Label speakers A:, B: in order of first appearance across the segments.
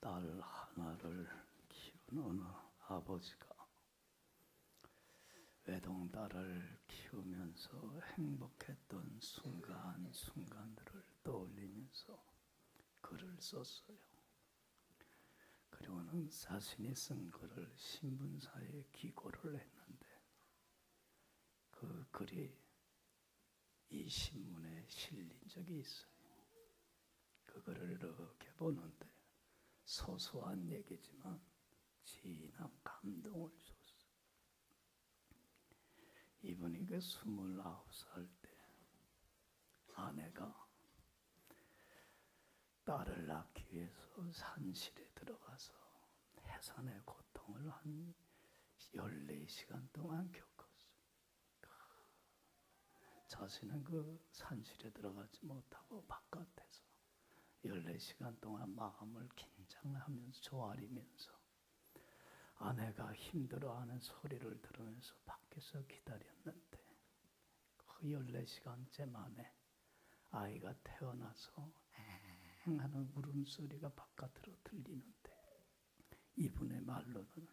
A: 딸 하나를 키우는 어느 아버지가 외동딸을 키우면서 행복했던 순간순간들을 떠올리면서 글을 썼어요. 그리고는 자신이 쓴 글을 신문사에 기고를 했는데 그 글이 이 신문에 실린 적이 있어요. 그 글을 이렇게 보는데 소소한 얘기지만 진한 감동을 줬어요. 이분이 그 29살 때 아내가 딸을 낳기 위해서 산실에 들어가서 해산의 고통을 한 14시간 동안 겪었어요. 자신은 그 산실에 들어가지 못하고 바깥에서 14시간 동안 마음을 긴장하면서 조아리면서 아내가 힘들어하는 소리를 들으면서 밖에서 기다렸는데 그 14시간째 만에 아이가 태어나서 엥 하는 울음소리가 바깥으로 들리는데 이분의 말로는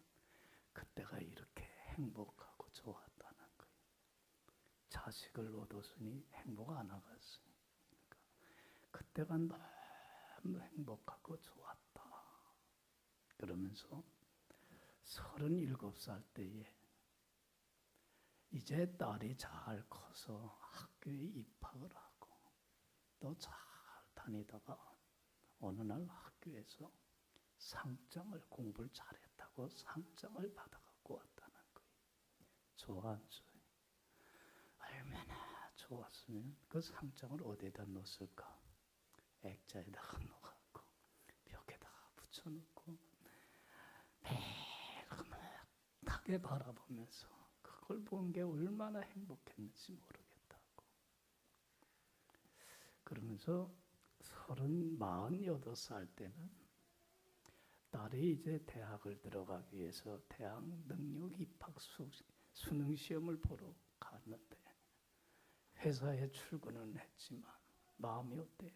A: 그때가 이렇게 행복하고 좋았다는 거예요. 자식을 얻었으니 행복 안 하겠으니 그때가 너무 행복하고 좋았다. 그러면서 37살 때에 이제 딸이 잘 커서 학교에 입학을 하고 또 잘 다니다가 어느 날 학교에서 상장을 공부를 잘했다고 상장을 받아갖고 왔다는 거예요. 좋아 안 좋아요? 얼마나 좋았으면 그 상장을 어디에다 넣었을까? 액자에다가 넣어갖고 벽에다가 붙여놓고 매일 흐뭇하게 바라보면서 그걸 본 게 얼마나 행복했는지 모르겠다고. 그러면서 48살 때는 딸이 이제 대학을 들어가기 위해서 대학 능력 입학 수능 시험을 보러 갔는데 회사에 출근은 했지만 마음이 어때요?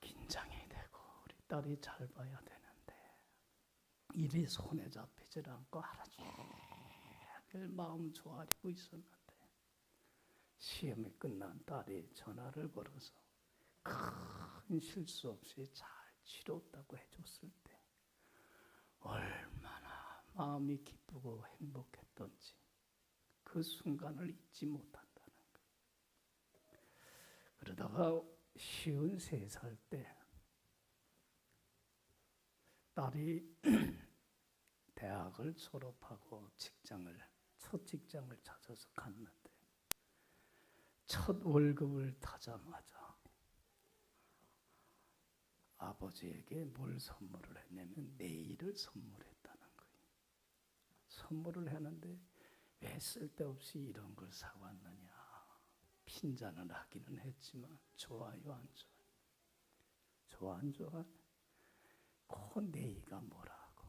A: 긴장이 되고 우리 딸이 잘 봐야 되는데 일이 손에 잡히질 않고 하루 종일 마음 조아리고 있었는데 시험이 끝난 딸이 전화를 걸어서 큰 실수 없이 잘 치렀다고 해줬을 때 얼마나 마음이 기쁘고 행복했던지 그 순간을 잊지 못한다는 거예요. 그러다가 53살 때 딸이 대학을 졸업하고 첫 직장을 찾아서 갔는데 첫 월급을 타자마자 아버지에게 뭘 선물을 했냐면 네일을 선물했다는 거예요. 선물을 했는데 왜 쓸데없이 이런 걸 사왔느냐. 핀잔을 하기는 했지만 좋아요 안 좋아요? 좋아 안 좋아? 그 네이가 뭐라고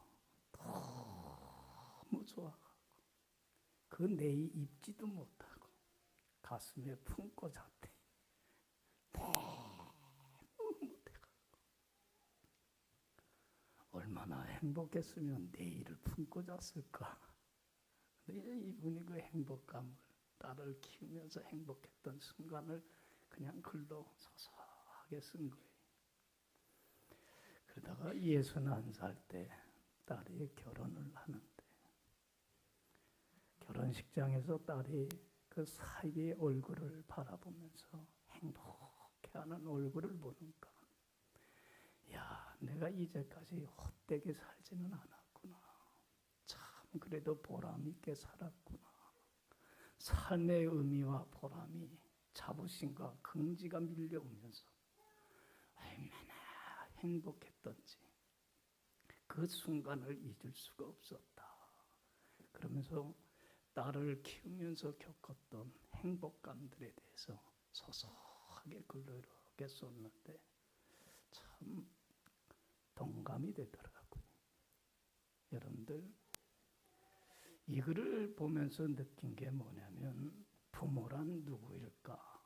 A: 너무 좋아하고 그 네이 입지도 못하고 가슴에 품고 잤대. 너무 못해가지고 얼마나 행복했으면 네이를 품고 잤을까. 근데 이분이 그 행복감을 딸을 키우면서 행복했던 순간을 그냥 글로 소소하게 쓴 거예요. 그러다가 61살 때 딸이 결혼을 하는데 결혼식장에서 딸이 그 사위의 얼굴을 바라보면서 행복해하는 얼굴을 보니까 야, 내가 이제까지 헛되게 살지는 않았구나. 참 그래도 보람 있게 살았구나. 삶의 의미와 보람이 자부심과 긍지가 밀려오면서 얼마나 행복했던지 그 순간을 잊을 수가 없었다. 그러면서 딸을 키우면서 겪었던 행복감들에 대해서 소소하게 글로 이렇게 썼는데 참 동감이 되더라고요. 여러분들 이 글을 보면서 느낀 게 뭐냐면 부모란 누구일까?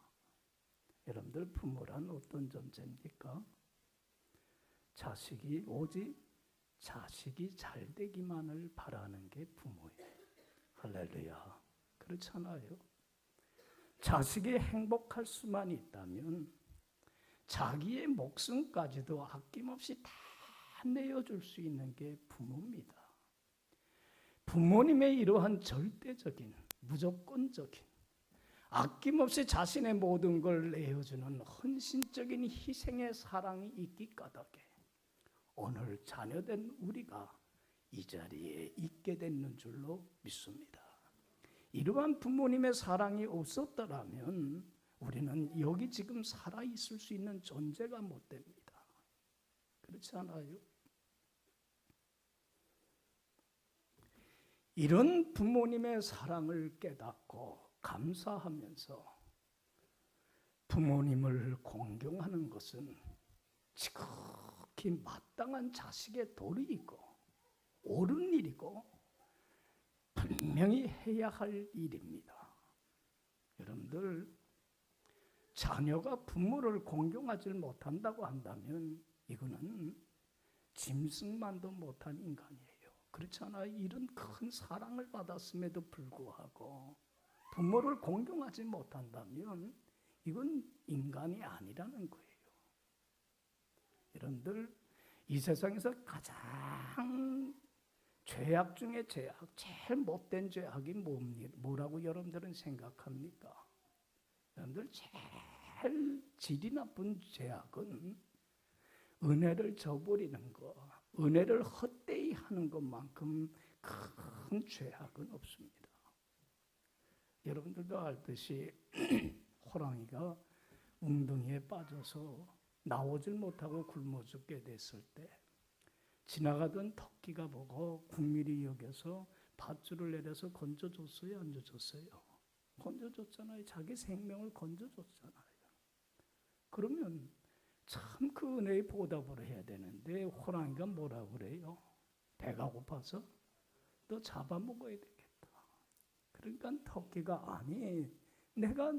A: 여러분들 부모란 어떤 존재입니까? 자식이 오직 자식이 잘 되기만을 바라는 게 부모예요. 할렐루야. 그렇잖아요. 자식이 행복할 수만 있다면 자기의 목숨까지도 아낌없이 다 내어줄 수 있는 게 부모입니다. 부모님의 이러한 절대적인, 무조건적인, 아낌없이 자신의 모든 걸 내어주는 헌신적인 희생의 사랑이 있기 까닭에 오늘 자녀된 우리가 이 자리에 있게 됐는 줄로 믿습니다. 이러한 부모님의 사랑이 없었더라면 우리는 여기 지금 살아있을 수 있는 존재가 못 됩니다. 그렇지 않아요? 이런 부모님의 사랑을 깨닫고 감사하면서 부모님을 공경하는 것은 지극히 마땅한 자식의 도리이고 옳은 일이고 분명히 해야 할 일입니다. 여러분들, 자녀가 부모를 공경하지 못한다고 한다면 이거는 짐승만도 못한 인간이에요. 그렇잖아요. 이런 큰 사랑을 받았음에도 불구하고 부모를 공경하지 못한다면 이건 인간이 아니라는 거예요. 여러분들, 이 세상에서 가장 죄악 중에 죄악, 제일 못된 죄악이 뭐라고 여러분들은 생각합니까? 여러분들, 제일 질이 나쁜 죄악은 은혜를 저버리는 것, 은혜를 헛되이 하는 것만큼 큰 죄악은 없습니다. 여러분들도 알듯이 호랑이가 웅덩이에 빠져서 나오질 못하고 굶어 죽게 됐을 때 지나가던 토끼가 보고 국밀히 여겨서 밧줄을 내려서 건져줬어요? 안 줬어요? 건져줬잖아요. 자기 생명을 건져줬잖아요. 그러면 참 그 은혜의 보답을 해야 되는데 호랑이가 뭐라고 그래요? 배가 고파서 너 잡아먹어야 되겠다. 그러니까 토끼가 아니, 내가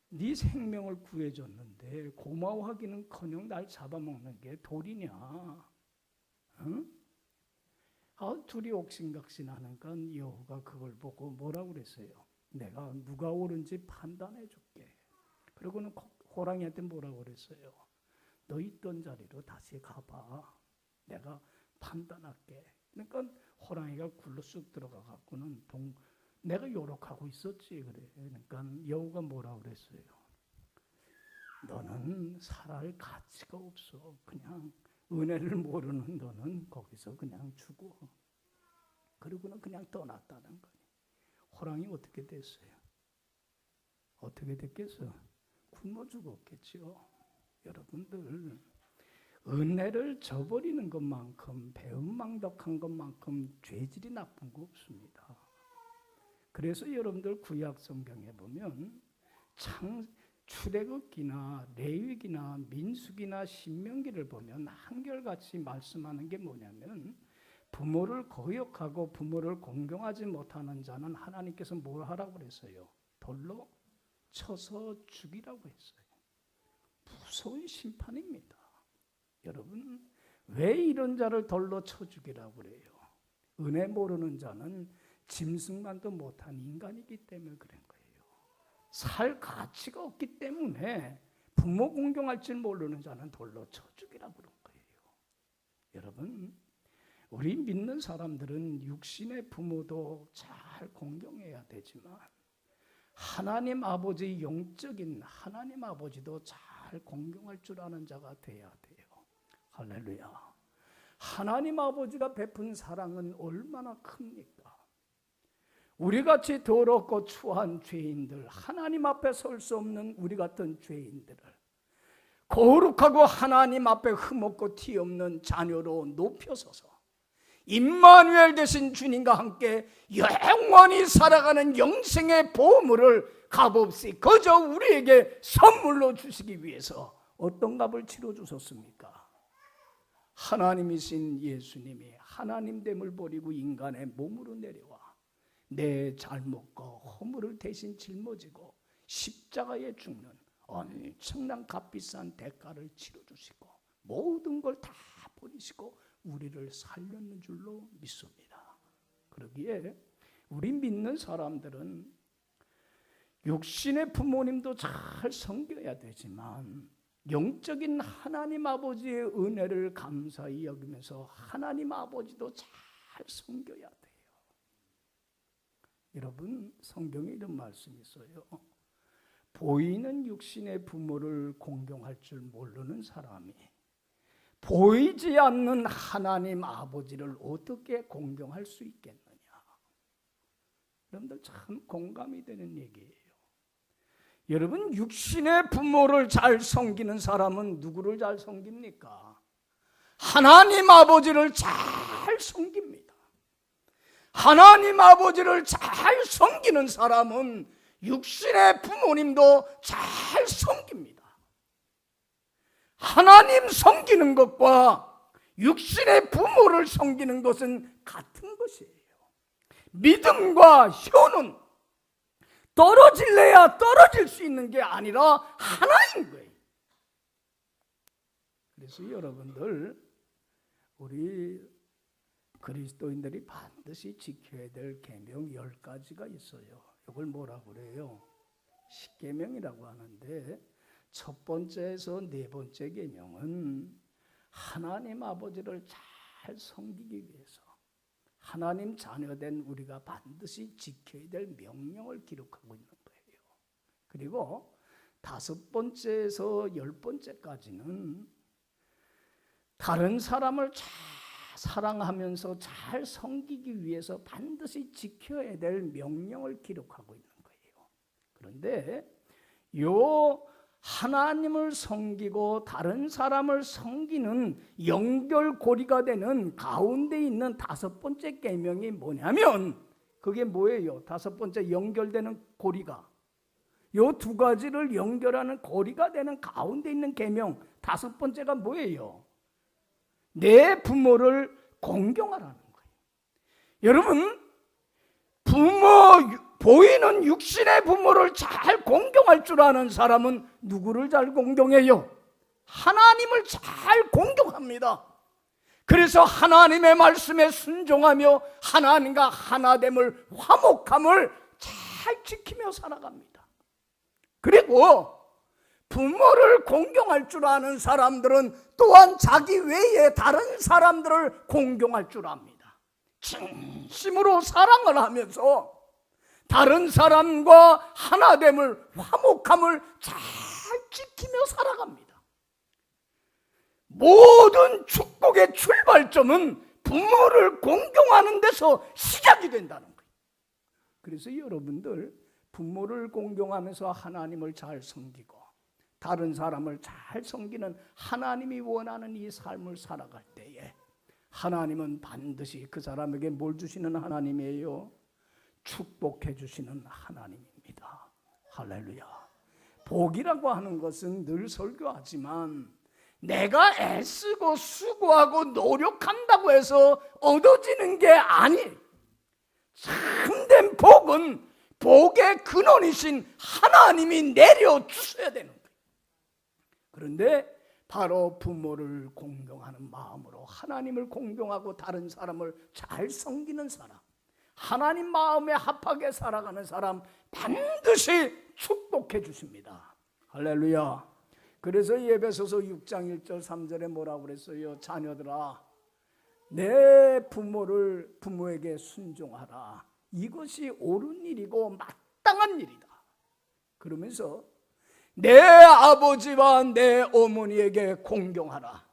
A: 네 생명을 구해줬는데 고마워하기는커녕 날 잡아먹는 게 도리냐? 응? 둘이 옥신각신하니까 여호가 그걸 보고 뭐라고 그랬어요? 내가 누가 옳은지 판단해 줄게. 그리고는 호랑이한테 뭐라고 그랬어요? 너 있던 자리로 다시 가봐. 내가 판단할게. 그러니까 호랑이가 굴러 쑥 들어가 갖고는 내가 요렇게하고 있었지 그래. 그러니까 여호가 뭐라고 그랬어요? 너는 살아갈 가치가 없어. 그냥 은혜를 모르는 너는 거기서 그냥 죽어. 그리고는 그냥 떠났다는 거니. 호랑이 어떻게 됐어요? 어떻게 됐겠어? 굶어 죽었겠죠. 여러분들, 은혜를 저버리는 것만큼, 배은망덕한 것만큼 죄질이 나쁜 거 없습니다. 그래서 여러분들 구약 성경에 보면 출애굽기나 레위기나 민수기나 신명기를 보면 한결같이 말씀하는 게 뭐냐면 부모를 거역하고 부모를 공경하지 못하는 자는 하나님께서 뭘 하라고 그랬어요? 돌로 쳐서 죽이라고 했어요. 무서운 심판입니다. 여러분, 왜 이런 자를 돌로 쳐 죽이라고 그래요? 은혜 모르는 자는 짐승만도 못한 인간이기 때문에 그런 거예요. 살 가치가 없기 때문에 부모 공경할 줄 모르는 자는 돌로 쳐 죽이라고 그런 거예요. 여러분, 우리 믿는 사람들은 육신의 부모도 잘 공경해야 되지만 하나님 아버지, 영적인 하나님 아버지도 잘 공경할 줄 아는 자가 돼야 돼요. 할렐루야. 하나님 아버지가 베푼 사랑은 얼마나 큽니까? 우리같이 더럽고 추한 죄인들, 하나님 앞에 설 수 없는 우리 같은 죄인들을 거룩하고 하나님 앞에 흠없고 티 없는 자녀로 높여서서 임마누엘 되신 주님과 함께 영원히 살아가는 영생의 보물을 값없이 그저 우리에게 선물로 주시기 위해서 어떤 값을 치러주셨습니까? 하나님이신 예수님이 하나님됨을 버리고 인간의 몸으로 내려와 내 잘못과 허물을 대신 짊어지고 십자가에 죽는 엄청난 값비싼 대가를 치러주시고 모든 걸 다 버리시고 우리를 살렸는 줄로 믿습니다. 그러기에 우리 믿는 사람들은 육신의 부모님도 잘 섬겨야 되지만 영적인 하나님 아버지의 은혜를 감사히 여기면서 하나님 아버지도 잘 섬겨야 돼요. 여러분, 성경에 이런 말씀이 있어요. 보이는 육신의 부모를 공경할 줄 모르는 사람이 보이지 않는 하나님 아버지를 어떻게 공경할 수 있겠느냐. 여러분들 참 공감이 되는 얘기예요. 여러분, 육신의 부모를 잘 섬기는 사람은 누구를 잘 섬깁니까? 하나님 아버지를 잘 섬깁니다. 하나님 아버지를 잘 섬기는 사람은 육신의 부모님도 잘 섬깁니다. 하나님 섬기는 것과 육신의 부모를 섬기는 것은 같은 것이에요. 믿음과 효는 떨어질래야 떨어질 수 있는 게 아니라 하나인 거예요. 그래서 여러분들, 우리 그리스도인들이 반드시 지켜야 될 계명 10가지가 있어요. 이걸 뭐라고 그래요? 십계명이라고 하는데, 첫 번째에서 네 번째 계명은 하나님 아버지를 잘 섬기기 위해서 하나님 자녀된 우리가 반드시 지켜야 될 명령을 기록하고 있는 거예요. 그리고 다섯 번째에서 10번째까지는 다른 사람을 잘 사랑하면서 잘 섬기기 위해서 반드시 지켜야 될 명령을 기록하고 있는 거예요. 그런데 요 하나님을 섬기고 다른 사람을 섬기는 연결고리가 되는 가운데 있는 다섯 번째 계명이 뭐냐면, 그게 뭐예요? 다섯 번째 연결되는 고리가, 요 두 가지를 연결하는 고리가 되는 가운데 있는 계명 다섯 번째가 뭐예요? 내 부모를 공경하라는 거예요. 여러분, 보이는 육신의 부모를 잘 공경할 줄 아는 사람은 누구를 잘 공경해요? 하나님을 잘 공경합니다. 그래서 하나님의 말씀에 순종하며 하나님과 하나됨을, 화목함을 잘 지키며 살아갑니다. 그리고 부모를 공경할 줄 아는 사람들은 또한 자기 외에 다른 사람들을 공경할 줄 압니다. 진심으로 사랑을 하면서 다른 사람과 하나됨을, 화목함을 잘 지키며 살아갑니다. 모든 축복의 출발점은 부모를 공경하는 데서 시작이 된다는 거예요. 그래서 여러분들, 부모를 공경하면서 하나님을 잘 섬기고 다른 사람을 잘 섬기는 하나님이 원하는 이 삶을 살아갈 때에 하나님은 반드시 그 사람에게 뭘 주시는 하나님이에요? 축복해 주시는 하나님입니다. 할렐루야. 복이라고 하는 것은 늘 설교하지만 내가 애쓰고 수고하고 노력한다고 해서 얻어지는 게 아니에요. 참된 복은 복의 근원이신 하나님이 내려주셔야 되는 거예요. 그런데 바로 부모를 공경하는 마음으로 하나님을 공경하고 다른 사람을 잘 섬기는 사람, 하나님 마음에 합하게 살아가는 사람 반드시 축복해 주십니다. 할렐루야. 그래서 에베소서 6장 1절 3절에 뭐라고 그랬어요? 자녀들아, 내 부모에게 순종하라. 이것이 옳은 일이고 마땅한 일이다. 그러면서 내 아버지와 내 어머니에게 공경하라.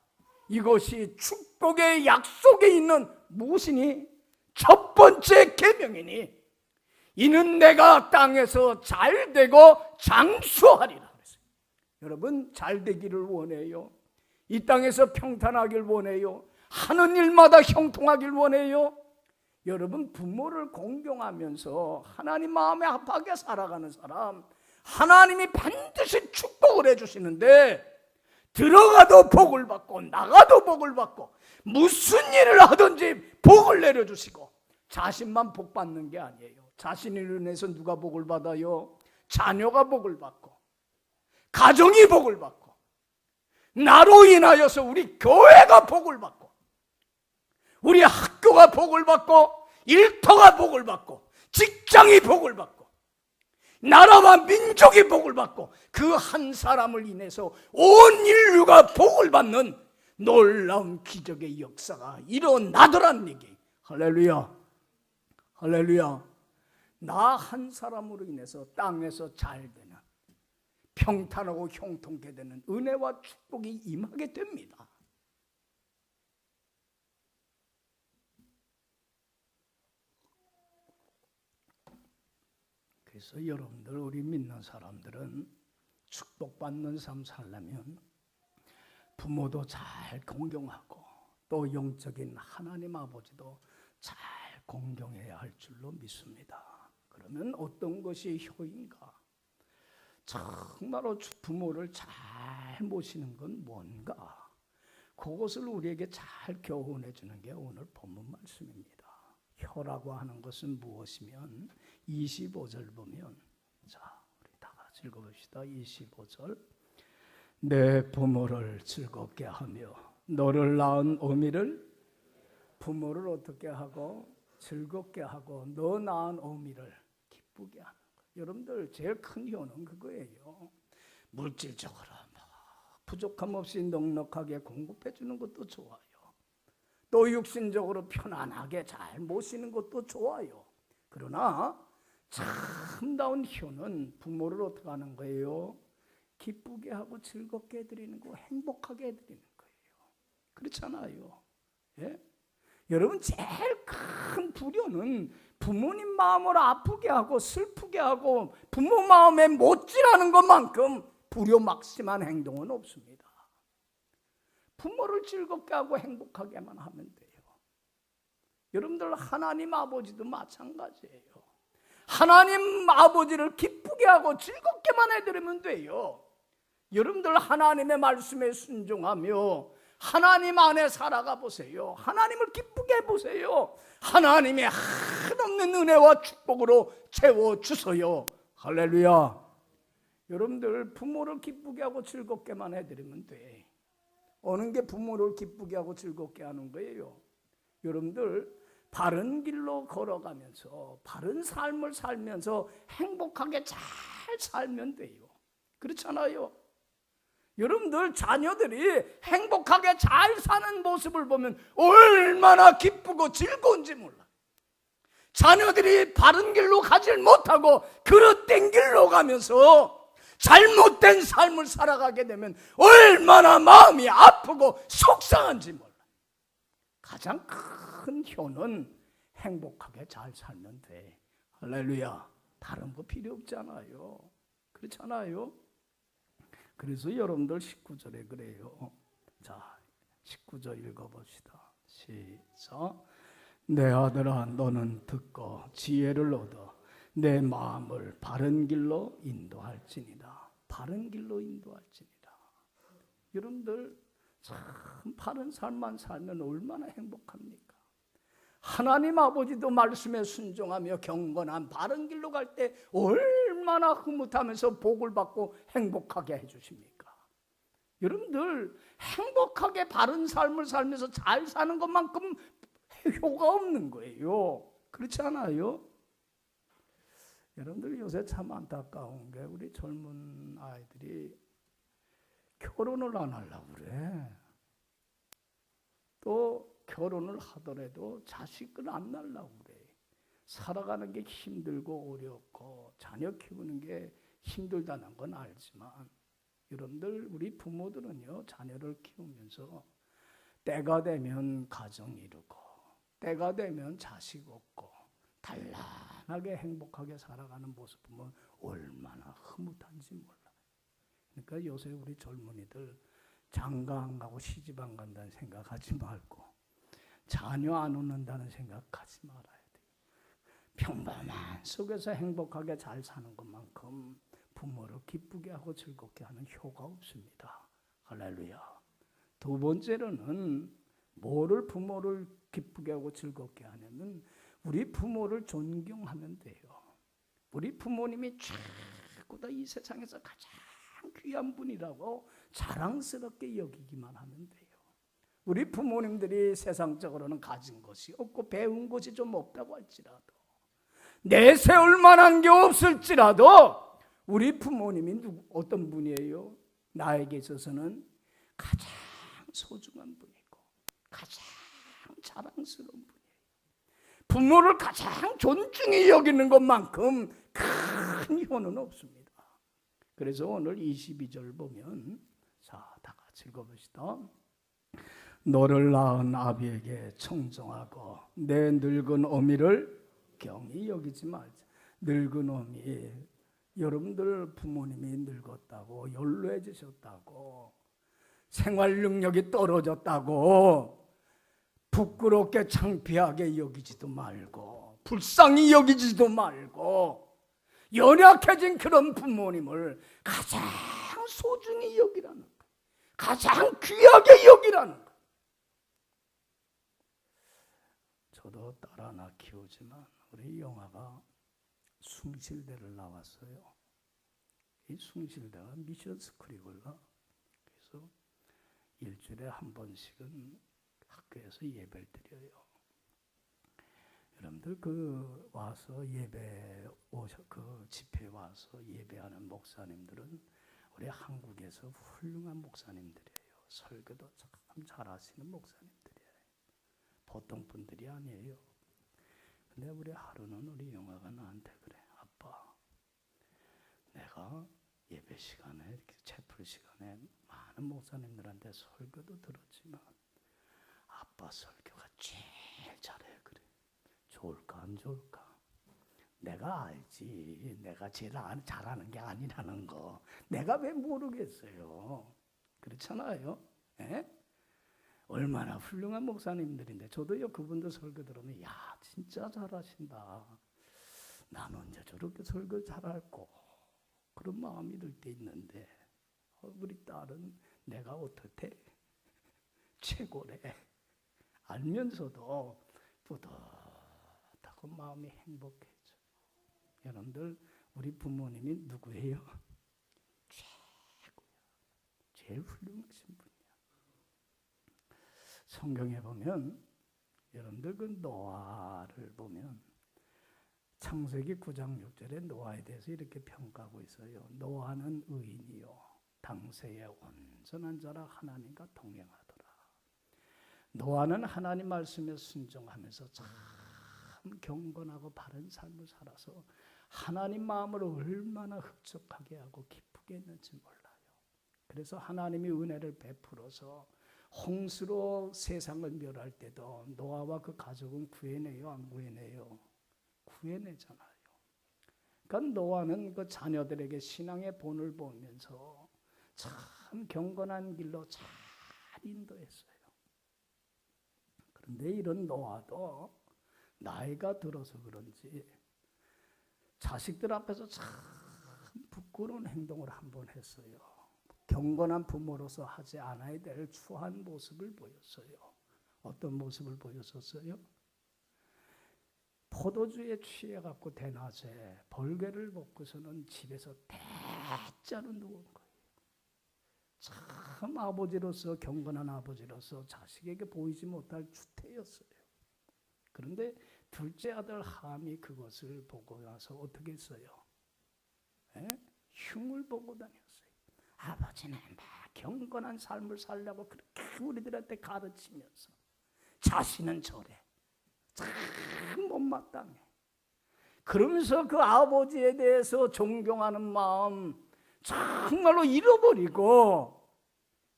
A: 이것이 축복의 약속에 있는 무엇이니? 첫 번째 계명이니 이는 내가 땅에서 잘되고 장수하리라. 여러분, 잘되기를 원해요? 이 땅에서 평탄하길 원해요? 하는 일마다 형통하길 원해요? 여러분, 부모를 공경하면서 하나님 마음에 합하게 살아가는 사람, 하나님이 반드시 축복을 해주시는데 들어가도 복을 받고 나가도 복을 받고 무슨 일을 하든지 복을 내려주시고, 자신만 복 받는 게 아니에요. 자신을 인해서 누가 복을 받아요? 자녀가 복을 받고 가정이 복을 받고 나로 인하여서 우리 교회가 복을 받고, 우리 학교가 복을 받고, 일터가 복을 받고, 직장이 복을 받고, 나라와 민족이 복을 받고, 그 한 사람을 인해서 온 인류가 복을 받는 놀라운 기적의 역사가 일어나더란 얘기. 할렐루야, 할렐루야. 나 한 사람으로 인해서 땅에서 잘 되는, 평탄하고 형통케 되는 은혜와 축복이 임하게 됩니다. 그래서 여러분들, 우리 믿는 사람들은 축복받는 삶 살려면 부모도 잘 공경하고, 또 영적인 하나님 아버지도 잘 공경해야 할 줄로 믿습니다. 그러면 어떤 것이 효인가? 정말로 부모를 잘 모시는 건 뭔가? 그것을 우리에게 잘 교훈해 주는 게 오늘 본문 말씀입니다. 효라고 하는 것은 무엇이면 25절 보면, 자, 우리 다 같이 읽어봅시다. 25절. 내 부모를 즐겁게 하며 너를 낳은 어미를, 부모를 어떻게 하고 즐겁게 하고 너 낳은 어미를 기쁘게 하는 거. 여러분들 제일 큰 효는 그거예요. 물질적으로 부족함 없이 넉넉하게 공급해 주는 것도 좋아요. 또 육신적으로 편안하게 잘 모시는 것도 좋아요. 그러나 참다운 효는 부모를 어떻게 하는 거예요? 기쁘게 하고 즐겁게 해드리는 거, 행복하게 해드리는 거예요. 그렇잖아요. 예? 여러분, 제일 큰 불효는 부모님 마음을 아프게 하고 슬프게 하고 부모 마음에 못질하는 것만큼 불효막심한 행동은 없습니다. 부모를 즐겁게 하고 행복하게만 하면 돼요. 여러분들, 하나님 아버지도 마찬가지예요. 하나님 아버지를 기쁘게 하고 즐겁게만 해드리면 돼요. 여러분들, 하나님의 말씀에 순종하며 하나님 안에 살아가 보세요. 하나님을 기쁘게 해보세요. 하나님의 한없는 은혜와 축복으로 채워주세요. 할렐루야. 여러분들, 부모를 기쁘게 하고 즐겁게만 해드리면 돼. 어느 게 부모를 기쁘게 하고 즐겁게 하는 거예요? 여러분들, 바른 길로 걸어가면서 바른 삶을 살면서 행복하게 잘 살면 돼요. 그렇잖아요. 여러분들, 자녀들이 행복하게 잘 사는 모습을 보면 얼마나 기쁘고 즐거운지 몰라. 자녀들이 바른 길로 가질 못하고 그릇된 길로 가면서 잘못된 삶을 살아가게 되면 얼마나 마음이 아프고 속상한지 몰라. 가장 큰 효는 행복하게 잘 살면 돼. 할렐루야. 다른 거 필요 없잖아요. 그렇잖아요. 그래서 여러분들 19절에 그래요. 자, 19절 읽어봅시다. 시작. 내 아들아, 너는 듣고 지혜를 얻어 내 마음을 바른 길로 인도할지니라. 바른 길로 인도할지니라. 여러분들, 참 바른 삶만 살면 얼마나 행복합니까? 하나님 아버지도 말씀에 순종하며 경건한 바른 길로 갈 때 얼마나 흐뭇하면서 복을 받고 행복하게 해주십니까? 여러분들, 행복하게 바른 삶을 살면서 잘 사는 것만큼 효가 없는 거예요. 그렇지 않아요? 여러분들, 요새 참 안타까운 게 우리 젊은 아이들이 결혼을 안 하려고 그래. 또 결혼을 하더라도 자식을 안 낳으려고 그래. 살아가는 게 힘들고 어렵고 자녀 키우는 게 힘들다는 건 알지만, 여러분들, 우리 부모들은요, 자녀를 키우면서 때가 되면 가정 이루고 때가 되면 자식 얻고 단란하게 행복하게 살아가는 모습 보면 얼마나 흐뭇한지 몰라요. 그러니까 요새 우리 젊은이들 장가 안 가고 시집 안 간다는 생각하지 말고 자녀 안 얻는다는 생각하지 말아야 돼요. 평범한 속에서 행복하게 잘 사는 것만큼 부모를 기쁘게 하고 즐겁게 하는 효가 없습니다. 할렐루야. 두 번째로는 뭐를 부모를 기쁘게 하고 즐겁게 하냐면 우리 부모를 존경하면 돼요. 우리 부모님이 최고다, 이 세상에서 가장 귀한 분이라고 자랑스럽게 여기기만 하면 돼요. 우리 부모님들이 세상적으로는 가진 것이 없고 배운 것이 좀 없다고 할지라도, 내세울 만한 게 없을지라도 우리 부모님이 어떤 분이에요? 나에게 있어서는 가장 소중한 분이고 가장 자랑스러운 분이에요. 부모를 가장 존중히 여기는 것만큼 큰 효는 없습니다. 그래서 오늘 22절 보면, 자, 다 같이 읽어봅시다. 너를 낳은 아비에게 청정하고 내 늙은 어미를 경히 여기지 말자. 늙은 어미, 여러분들 부모님이 늙었다고, 연로해지셨다고, 생활 능력이 떨어졌다고 부끄럽게 창피하게 여기지도 말고 불쌍히 여기지도 말고, 연약해진 그런 부모님을 가장 소중히 여기라는 거예요. 가장 귀하게 여기라는 거예요. 저도 딸 하나 키우지만 우리 영아가 숭실대를 나왔어요. 이 숭실대가 미션 스쿨이고요. 그래서 일주일에 한 번씩은 학교에서 예배를 드려요. 여러분들 그 와서 예배 그 집회 와서 예배하는 목사님들은 우리 한국에서 훌륭한 목사님들이에요. 설교도 참 잘하시는 목사님들이에요. 보통 분들이 아니에요. 근데 우리 하루는 우리 영아가 나한테 그래. 아빠, 내가 예배 시간에, 채플 시간에 많은 목사님들한테 설교도 들었지만 아빠 설교가 제일 잘해. 그래. 좋을까 안 좋을까? 내가 알지. 내가 제일 잘하는 게 아니라는 거. 내가 왜 모르겠어요. 그렇잖아요. 에? 얼마나 훌륭한 목사님들인데, 저도요 그분들 설교 들으면 야 진짜 잘하신다. 난 언제 저렇게 설교 잘할꼬, 그런 마음이 들 때 있는데, 우리 딸은 내가 어떻게 최고래 알면서도 뿌듯하고 마음이 행복해져. 여러분들, 우리 부모님이 누구예요? 최고야. 제일 훌륭하신 분이야. 성경에 보면, 여러분들 그 노아를 보면 창세기 9장 6절에 노아에 대해서 이렇게 평가하고 있어요. 노아는 의인이요 당세에 온전한 자라 하나님과 동행하더라. 노아는 하나님 말씀에 순종하면서 참 경건하고 바른 삶을 살아서 하나님 마음을 얼마나 흡족하게 하고 기쁘게 했는지 몰라요. 그래서 하나님이 은혜를 베풀어서 홍수로 세상을 멸할 때도 노아와 그 가족은 구해내요, 안 구해내요? 구해내잖아요. 그러니까 노아는 그 자녀들에게 신앙의 본을 보면서 참 경건한 길로 잘 인도했어요. 그런데 이런 노아도 나이가 들어서 그런지 자식들 앞에서 참 부끄러운 행동을 한번 했어요. 경건한 부모로서 하지 않아야 될 추한 모습을 보였어요. 어떤 모습을 보였었어요? 포도주에 취해갖고 대낮에 벌개를 먹고서는 집에서 대자로 누운 거예요. 참 아버지로서, 경건한 아버지로서 자식에게 보이지 못할 주태였어요. 그런데 둘째 아들 함이 그것을 보고 나서 어떻게 했어요? 흉을 보고 다녔어요. 아버지는 막 경건한 삶을 살려고 그렇게 우리들한테 가르치면서 자신은 저래. 참 못마땅해. 그러면서 그 아버지에 대해서 존경하는 마음 정말로 잃어버리고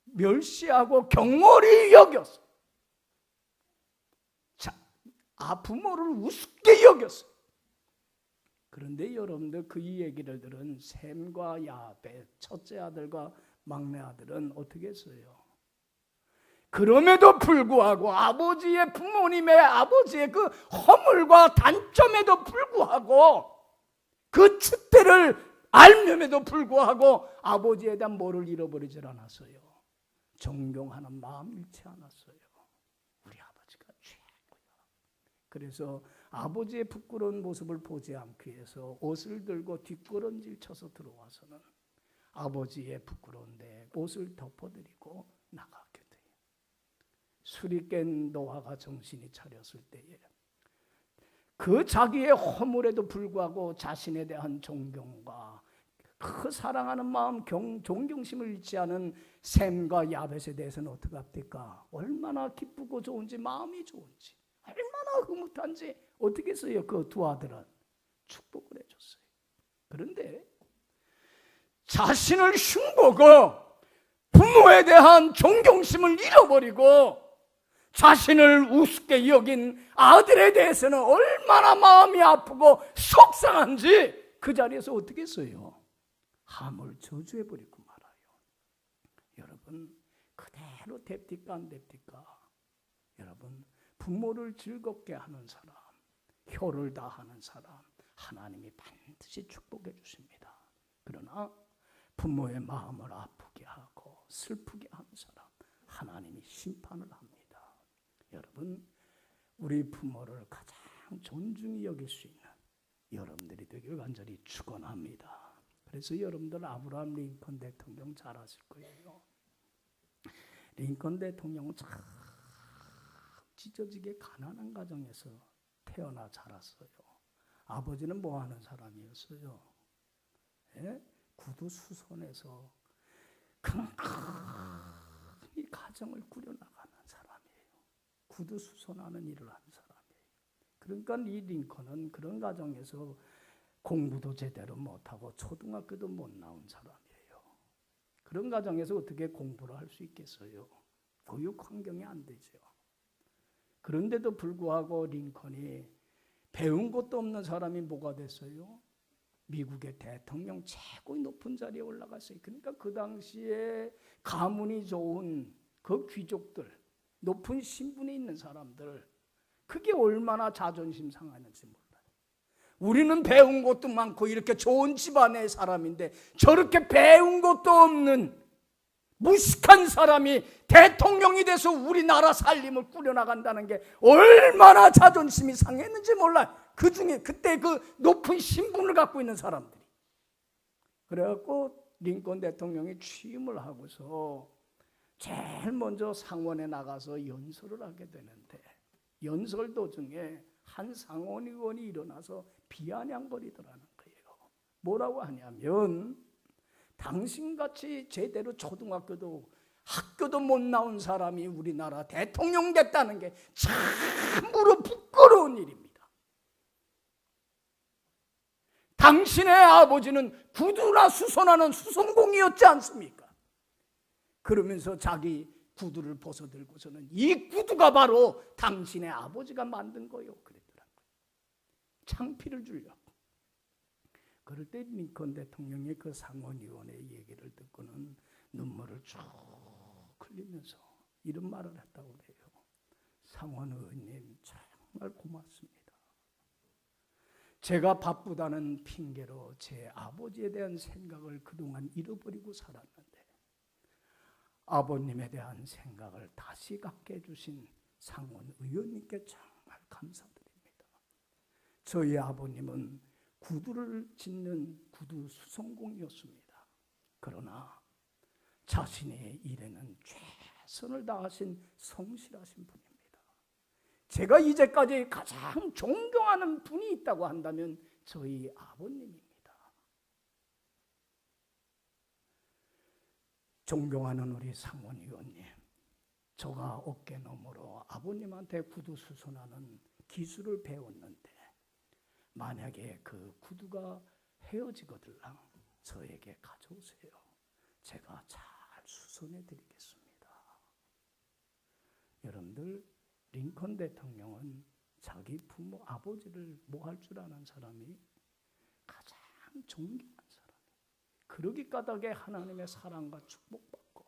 A: 멸시하고 경홀히 여겼어. 자, 부모를 우습게 여겼어. 그런데 여러분들 그 이 얘기를 들은 셈과 야벳, 첫째 아들과 막내 아들은 어떻게 했어요? 그럼에도 불구하고 부모님의 아버지의 그 허물과 단점에도 불구하고, 그 추태를 알면에도 불구하고 아버지에 대한 뭐를 잃어버리질 않았어요. 존경하는 마음 잃지 않았어요. 우리 아버지가 최고야. 그래서 아버지의 부끄러운 모습을 보지 않기 위해서 옷을 들고 뒷걸음질 쳐서 들어와서는 아버지의 부끄러운데 옷을 덮어드리고 나가게 돼요. 술이 깬 노아가 정신이 차렸을 때에 그 자기의 허물에도 불구하고 자신에 대한 존경과 그 사랑하는 마음, 존경심을 잃지 않은 셈과 야벳에 대해서는 어떻게 합니까? 얼마나 기쁘고 좋은지, 마음이 좋은지, 얼마나 흐뭇한지 어떻게 했어요? 그 두 아들은 축복을 해줬어요. 그런데 자신을 흉보고 부모에 대한 존경심을 잃어버리고 자신을 우습게 여긴 아들에 대해서는 얼마나 마음이 아프고 속상한지 그 자리에서 어떻게 했어요? 함을 저주해버리고 말아요. 여러분, 그대로 됩니까 안 됩니까? 여러분, 부모를 즐겁게 하는 사람, 효를 다하는 사람, 하나님이 반드시 축복해 주십니다. 그러나 부모의 마음을 아프게 하고 슬프게 하는 사람, 하나님이 심판을 합니다. 여러분, 우리 부모를 가장 존중히 여길 수 있는 여러분들이 되길 간절히 축원합니다. 그래서 여러분들 아브라함 링컨 대통령 잘 아실 거예요. 링컨 대통령은 참 찢어지게 가난한 가정에서 태어나 자랐어요. 아버지는 뭐 하는 사람이었어요? 예? 구두 수선해서 이 가정을 꾸려나가는 사람이에요. 구두 수선하는 일을 하는 사람이에요. 그러니까 이 링컨은 그런 가정에서 공부도 제대로 못하고 초등학교도 못 나온 사람이에요. 그런 가정에서 어떻게 공부를 할 수 있겠어요? 교육 환경이 안 되죠. 그런데도 불구하고 링컨이 배운 것도 없는 사람이 뭐가 됐어요? 미국의 대통령 최고의 높은 자리에 올라갔어요. 그러니까 그 당시에 가문이 좋은 그 귀족들, 높은 신분이 있는 사람들, 그게 얼마나 자존심 상하는지 몰라요. 우리는 배운 것도 많고 이렇게 좋은 집안의 사람인데 저렇게 배운 것도 없는 무식한 사람이 대통령이 돼서 우리나라 살림을 꾸려나간다는 게 얼마나 자존심이 상했는지 몰라요. 그 중에 그때 그 높은 신분을 갖고 있는 사람들이. 그래갖고 링컨 대통령이 취임을 하고서 제일 먼저 상원에 나가서 연설을 하게 되는데 연설 도중에 한 상원의원이 일어나서 비아냥거리더라는 거예요. 뭐라고 하냐면 당신같이 제대로 초등학교도 학교도 못 나온 사람이 우리나라 대통령 됐다는 게 참으로 부끄러운 일입니다. 당신의 아버지는 구두나 수선하는 수선공이었지 않습니까? 그러면서 자기 구두를 벗어들고서는 이 구두가 바로 당신의 아버지가 만든 거요 그랬더라고요. 창피를 주려고. 그럴 때 링컨 대통령이 그 상원의원의 얘기를 듣고는 눈물을 쭉 흘리면서 이런 말을 했다고 그래요. 상원의원님 정말 고맙습니다. 제가 바쁘다는 핑계로 제 아버지에 대한 생각을 그동안 잃어버리고 살았는데 아버님에 대한 생각을 다시 갖게 해주신 상원의원님께 정말 감사드립니다. 저희 아버님은 구두를 짓는 구두 수선공이었습니다. 그러나 자신의 일에는 최선을 다하신 성실하신 분입니다. 제가 이제까지 가장 존경하는 분이 있다고 한다면 저희 아버님입니다. 존경하는 우리 상원의원님, 저가 어깨너머로 아버님한테 구두 수선하는 기술을 배웠는데 만약에 그 구두가 헤어지거들랑 저에게 가져오세요. 제가 잘 수선해 드리겠습니다. 여러분들, 링컨 대통령은 자기 부모 아버지를 뭐 할 줄 아는 사람이 가장 존경한 사람이에요. 그러기 까닭에 하나님의 사랑과 축복받고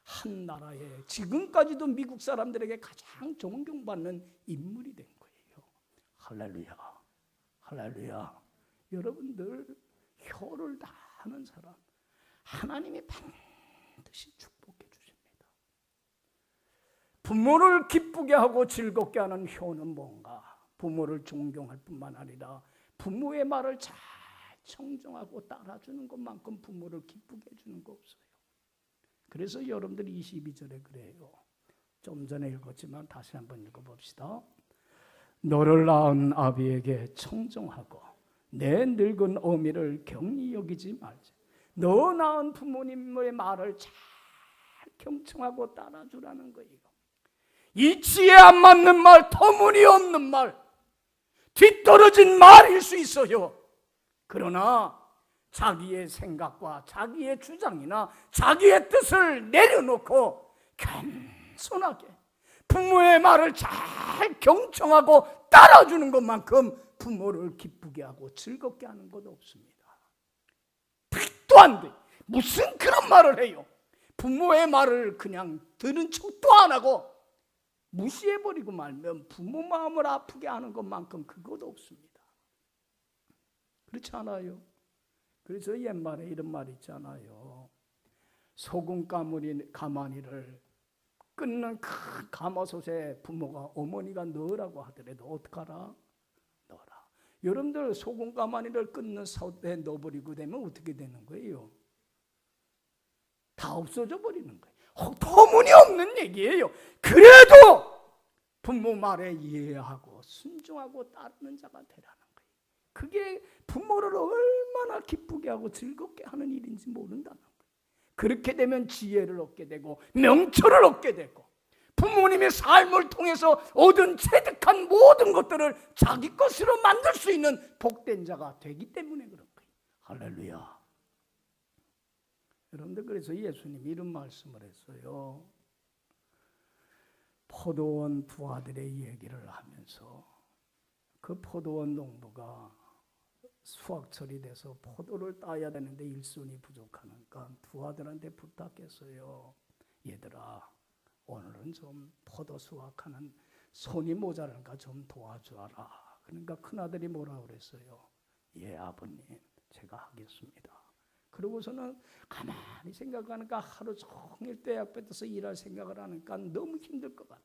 A: 한 나라에 지금까지도 미국 사람들에게 가장 존경받는 인물이 된 거예요. 할렐루야. 할렐루야. 여러분들 효를 다하는 사람 하나님이 반드시 축복해 주십니다. 부모를 기쁘게 하고 즐겁게 하는 효는 뭔가? 부모를 존경할 뿐만 아니라 부모의 말을 잘 청정하고 따라주는 것만큼 부모를 기쁘게 해주는 거 없어요. 그래서 여러분들이 22절에 그래요. 좀 전에 읽었지만 다시 한번 읽어봅시다. 너를 낳은 아비에게 청정하고 내 늙은 어미를 경히 여기지 말지. 너 낳은 부모님의 말을 잘 경청하고 따라주라는 거예요. 이 지혜 안 맞는 말, 터무니없는 말, 뒤떨어진 말일 수 있어요. 그러나 자기의 생각과 자기의 주장이나 자기의 뜻을 내려놓고 겸손하게 부모의 말을 잘 경청하고 따라주는 것만큼 부모를 기쁘게 하고 즐겁게 하는 것 없습니다. 택도 안 돼. 무슨 그런 말을 해요. 부모의 말을 그냥 들은 척도 안 하고 무시해버리고 말면 부모 마음을 아프게 하는 것만큼 그것 없습니다. 그렇지 않아요? 그래서 옛말에 이런 말 있잖아요. 소금 가마니를 끊는 큰 가마솥에 부모가 어머니가 넣으라고 하더라도 어떡하라? 넣어라. 여러분들 소금 가마니를 끊는 솥에 넣어버리고 되면 어떻게 되는 거예요? 다 없어져 버리는 거예요. 터무니없는 얘기예요. 그래도 부모 말에 이해하고 순종하고 따르는 자가 되라는 거예요. 그게 부모를 얼마나 기쁘게 하고 즐겁게 하는 일인지 모른다는 거예요. 그렇게 되면 지혜를 얻게 되고 명철을 얻게 되고 부모님의 삶을 통해서 얻은 체득한 모든 것들을 자기 것으로 만들 수 있는 복된 자가 되기 때문에 그런 거예요. 할렐루야. 여러분들, 그래서 예수님이 이런 말씀을 했어요. 포도원 두 아들의 얘기를 하면서 그 포도원 농부가 수확철이 돼서 포도를 따야 되는데 일손이 부족하니까 두 아들한테 부탁했어요. 얘들아, 오늘은 좀 포도 수확하는 손이 모자라니까 좀 도와주어라. 그러니까 큰아들이 뭐라고 그랬어요? 예, 아버님, 제가 하겠습니다. 그러고서는 가만히 생각하니까 하루 종일 때 앞에서 일할 생각을 하니까 너무 힘들 것 같아.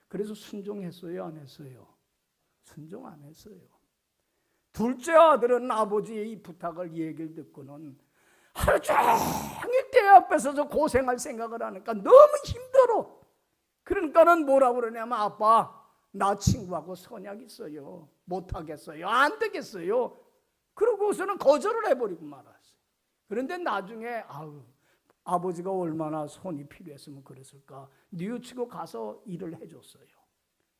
A: 그래서 순종했어요, 안 했어요? 순종 안 했어요. 둘째 아들은 아버지의 이 부탁을, 얘기를 듣고는 하루 종일 때 앞에서 고생할 생각을 하니까 너무 힘들어. 그러니까는 뭐라고 그러냐면, 아빠, 나 친구하고 선약 있어요. 못하겠어요. 안 되겠어요. 그러고서는 거절을 해버리고 말았어요. 그런데 나중에 아버지가 얼마나 손이 필요했으면 그랬을까, 뉘우치고 가서 일을 해줬어요.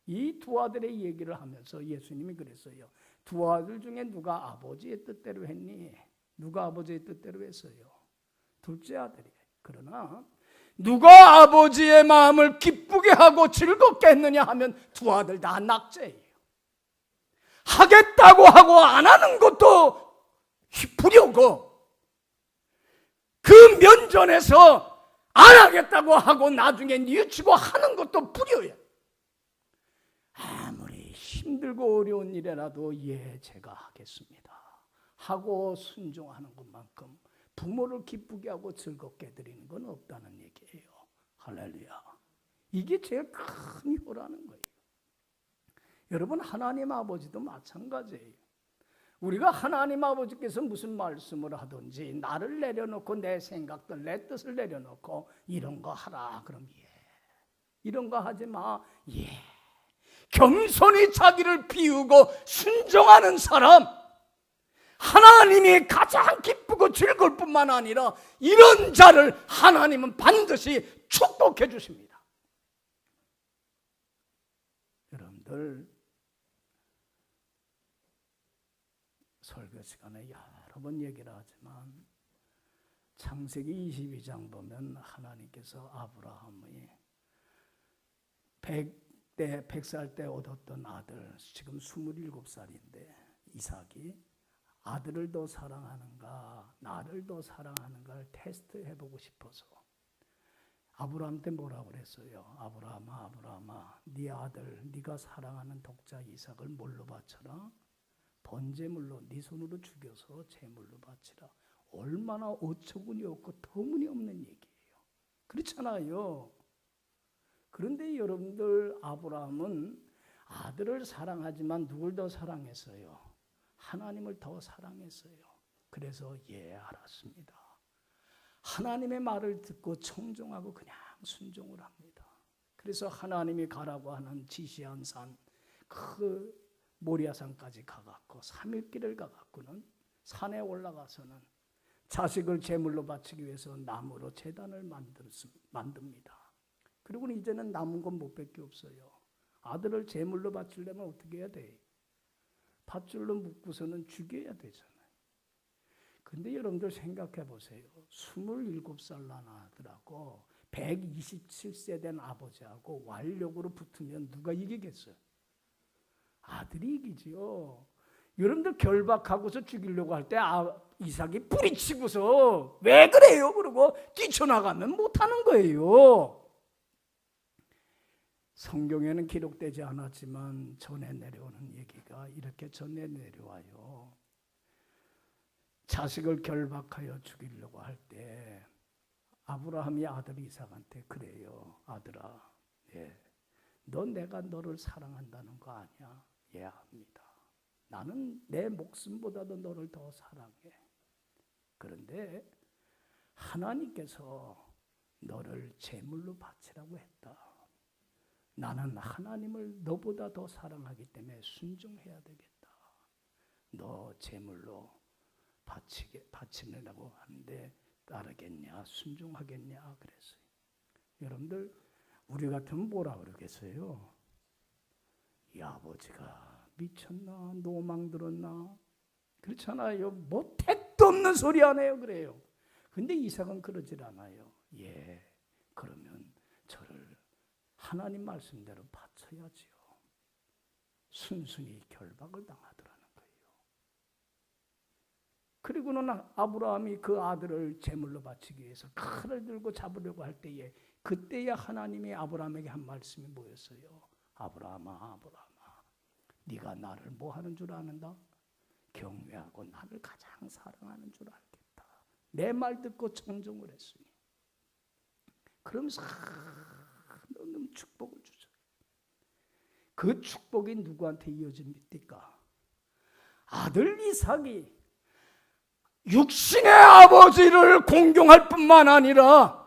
A: 이 두 아들의 얘기를 하면서 예수님이 그랬어요. 두 아들 중에 누가 아버지의 뜻대로 했니? 누가 아버지의 뜻대로 했어요? 둘째 아들이. 그러나 누가 아버지의 마음을 기쁘게 하고 즐겁게 했느냐 하면 두 아들 다 낙제예요. 하겠다고 하고 안 하는 것도 불효고, 그 면전에서 안 하겠다고 하고 나중에 뉘우치고 하는 것도 불효예요. 아무리 힘들고 어려운 일이라도 예, 제가 하겠습니다 하고 순종하는 것만큼 부모를 기쁘게 하고 즐겁게 해드리는 건 없다는 얘기예요. 할렐루야. 이게 제일 큰 효라는 거예요. 여러분, 하나님 아버지도 마찬가지예요. 우리가 하나님 아버지께서 무슨 말씀을 하든지 나를 내려놓고 내 생각들, 내 뜻을 내려놓고 이런 거 하라 그럼 예, 이런 거 하지 마 예, 겸손히 자기를 비우고 순종하는 사람, 하나님이 가장 기쁘고 즐거울 뿐만 아니라 이런 자를 하나님은 반드시 축복해 주십니다. 여러분들, 설교 시간에 여러 번 얘기를 하지만 창세기 22장 보면 하나님께서 아브라함이 100살 때 얻었던 아들, 지금 27살인데 이삭이 아들을 더 사랑하는가 나를 더 사랑하는가를 테스트해보고 싶어서 아브라함한테 뭐라고 그랬어요? 아브라함아, 네 아들, 네가 사랑하는 독자 이삭을 뭘로 바쳐라? 번제물로, 네 손으로 죽여서 제물로 바치라. 얼마나 어처구니 없고 터무니없는 얘기예요. 그렇잖아요. 그런데 여러분들, 아브라함은 아들을 사랑하지만 누굴 더 사랑했어요? 하나님을 더 사랑했어요. 그래서 알았습니다. 하나님의 말을 듣고 청종하고 그냥 순종을 합니다. 그래서 하나님이 가라고 하는 지시한 산, 그 모리아산까지 가갖고 3일 길을 가갖고는 산에 올라가서는 자식을 제물로 바치기 위해서 나무로 제단을 만듭니다. 그리고 이제는 남은 건 못 밖에 없어요. 아들을 제물로 바치려면 어떻게 해야 돼? 밧줄로 묶고서는 죽여야 되잖아요. 근데 여러분들 생각해 보세요. 27살 난 아들하고 127세 된 아버지하고 완력으로 붙으면 누가 이기겠어요? 아들이 이기지요. 여러분들 결박하고서 죽이려고 할 때 이삭이 뿌리치고서 왜 그래요? 그러고 뛰쳐나가면 못하는 거예요. 성경에는 기록되지 않았지만 전해 내려오는 얘기가 이렇게 전해 내려와요. 자식을 결박하여 죽이려고 할 때 아브라함이 아들 이삭한테 그래요. 아들아, 너 내가 너를 사랑한다는 거 아니야? 합니다. 나는 내 목숨보다도 너를 더 사랑해. 그런데 하나님께서 너를 제물로 바치라고 했다. 나는 하나님을 너보다 더 사랑하기 때문에 순종해야 되겠다. 너 제물로 바치려고 하는데 따르겠냐, 순종하겠냐 그랬어요. 여러분들 우리 같으면 뭐라 그러겠어요? 이 아버지가 미쳤나, 노망 들었나? 그렇잖아요. 뭐 택도 없는 소리 하네요. 그래요. 근데 이삭은 그러질 않아요. 그러면 저를 하나님 말씀대로 바쳐야지요. 순순히 결박을 당하더라는 거예요. 그리고는 아브라함이 그 아들을 제물로 바치기 위해서 칼을 들고 잡으려고 할 때에 그때야 하나님이 아브라함에게 한 말씀이 뭐였어요? 아브라함아, 네가 나를 뭐 하는 줄 아는다? 경외하고 나를 가장 사랑하는 줄 알겠다. 내 말 듣고 청종을 했으니. 그러면서 너는 축복을 주죠. 그 축복이 누구한테 이어집니까? 아들 이삭이 육신의 아버지를 공경할 뿐만 아니라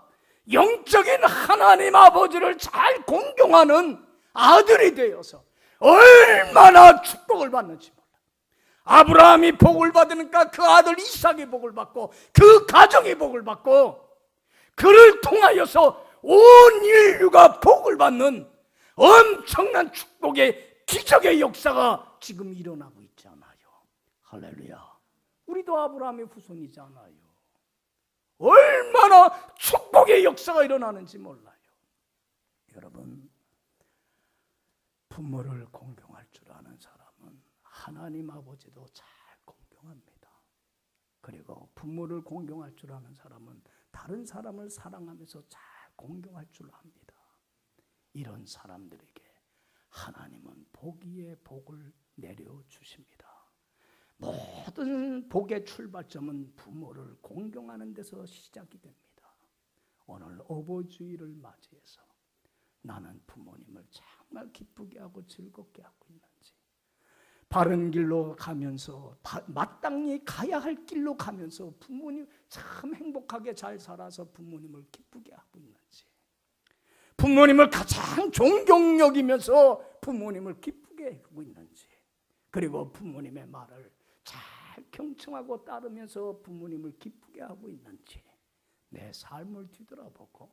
A: 영적인 하나님 아버지를 잘 공경하는 아들이 되어서 얼마나 축복을 받는지 몰라. 아브라함이 복을 받으니까 그 아들 이삭이 복을 받고 그 가정이 복을 받고 그를 통하여서 온 인류가 복을 받는 엄청난 축복의 기적의 역사가 지금 일어나고 있잖아요. 할렐루야. 우리도 아브라함의 후손이잖아요. 얼마나 축복의 역사가 일어나는지 몰라요. 여러분, 부모를 공경할 줄 아는 사람은 하나님 아버지도 잘 공경합니다. 그리고 부모를 공경할 줄 아는 사람은 다른 사람을 사랑하면서 잘 공경할 줄 압니다. 이런 사람들에게 하나님은 복 위에 복을 내려주십니다. 모든 복의 출발점은 부모를 공경하는 데서 시작이 됩니다. 오늘 어버이주일을 맞이해서 나는 부모님을 정말 기쁘게 하고 즐겁게 하고 있는지, 바른 길로 가면서 마땅히 가야 할 길로 가면서 부모님 참 행복하게 잘 살아서 부모님을 기쁘게 하고 있는지, 부모님을 가장 존경 여기면서 부모님을 기쁘게 하고 있는지, 그리고 부모님의 말을 잘 경청하고 따르면서 부모님을 기쁘게 하고 있는지 내 삶을 뒤돌아보고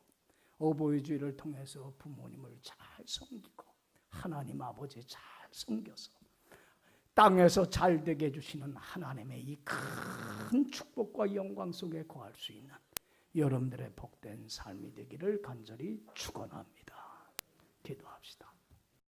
A: 어버이주일을 통해서 부모님을 잘 섬기고 하나님 아버지 잘 섬겨서 땅에서 잘 되게 해주시는 하나님의 이 큰 축복과 영광 속에 거할 수 있는 여러분들의 복된 삶이 되기를 간절히 축원합니다. 기도합시다.